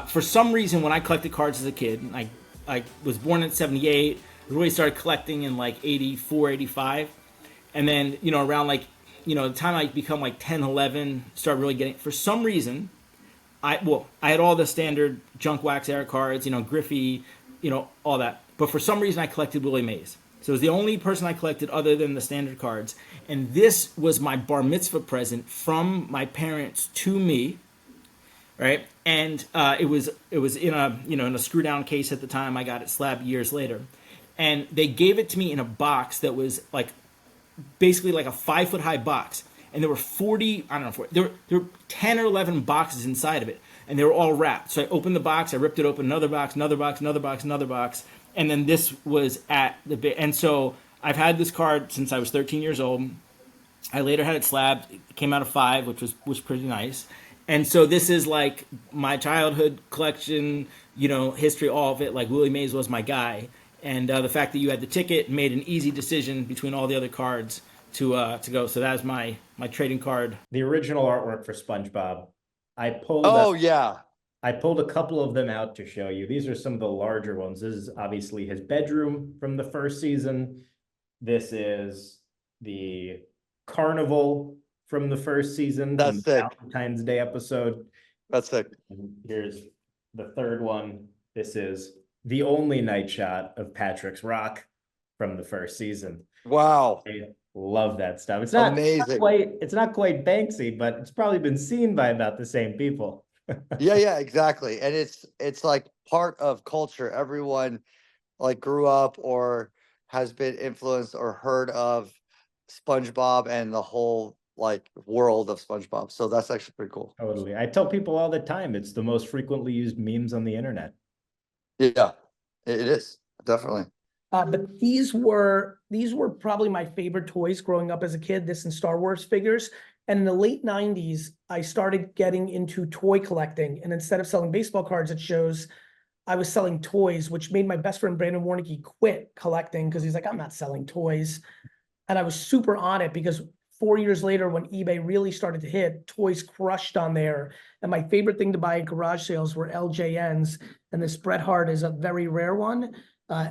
For some reason, when I collected cards as a kid, I was born in '78. Really started collecting in like '84, '85, and then around like the time I become like 10, 11, started really getting. For some reason, I had all the standard junk wax era cards, Griffey, all that. But for some reason, I collected Willie Mays. So it was the only person I collected other than the standard cards. And this was my bar mitzvah present from my parents to me, right? And it was in a in a screw down case at the time. I got it slabbed years later, and they gave it to me in a box that was like basically like a 5 foot high box, and there were 40, I don't know, 40, there were 10 or 11 boxes inside of it, and they were all wrapped. So I opened the box, I ripped it open, another box, another box, another box, another box, and then this was at the bit. And so I've had this card since I was 13 years old. I later had it slabbed. It came out of 5, which was pretty nice. And so this is like my childhood collection, history, all of it. Like Willie Mays was my guy. And the fact that you had the ticket made an easy decision between all the other cards to go. So that was my trading card. The original artwork for SpongeBob. Yeah. I pulled a couple of them out to show you. These are some of the larger ones. This is obviously his bedroom from the first season. This is the carnival from the first season. That's the sick. Valentine's Day episode. That's sick. And here's the third one. This is the only night shot of Patrick's Rock from the first season. Wow. I love that stuff. It's not amazing. It's not quite Banksy, but it's probably been seen by about the same people. Yeah, exactly. And it's like part of culture. Everyone like grew up or has been influenced or heard of SpongeBob and the whole like world of SpongeBob. So that's actually pretty cool. Totally. I tell people all the time, it's the most frequently used memes on the internet. Yeah, it is definitely. But these were probably my favorite toys growing up as a kid. This and Star Wars figures. And in the late '90s, I started getting into toy collecting. And instead of selling baseball cards at shows, I was selling toys, which made my best friend Brandon Warnicki quit collecting because he's like, I'm not selling toys. And I was super on it because 4 years later, when eBay really started to hit, toys crushed on there. And my favorite thing to buy at garage sales were LJNs. And this Bret Hart is a very rare one.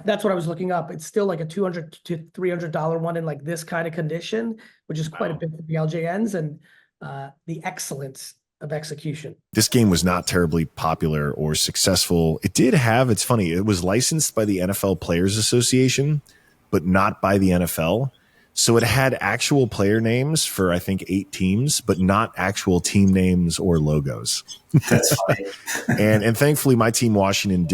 That's what I was looking up. It's still like a $200 to $300 one in like this kind of condition, which is quite a bit for the LJNs and the excellence of execution. This game was not terribly popular or successful. It did have, it's funny, it was licensed by the NFL Players Association, but not by the NFL. So it had actual player names for, I think, 8 teams, but not actual team names or logos. That's funny. And thankfully, my team, Washington,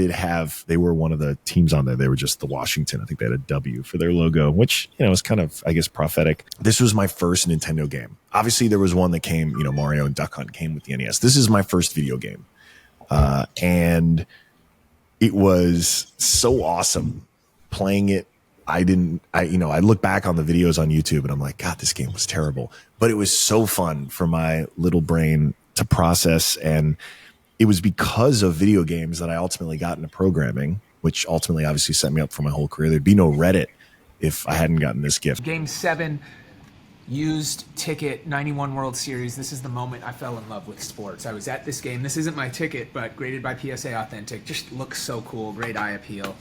they were one of the teams on there. They were just the Washington. I think they had a W for their logo, which, is kind of, I guess, prophetic. This was my first Nintendo game. Obviously, there was one that came, Mario and Duck Hunt came with the NES. This is my first video game. And it was so awesome playing it. I look back on the videos on YouTube and I'm like, God, this game was terrible, but it was so fun for my little brain to process. And it was because of video games that I ultimately got into programming, which ultimately obviously set me up for my whole career. There'd be no Reddit if I hadn't gotten this gift. Game 7, used ticket, 91 World Series. This is the moment I fell in love with sports. I was at this game. This isn't my ticket, but graded by PSA Authentic. Just looks so cool. Great eye appeal.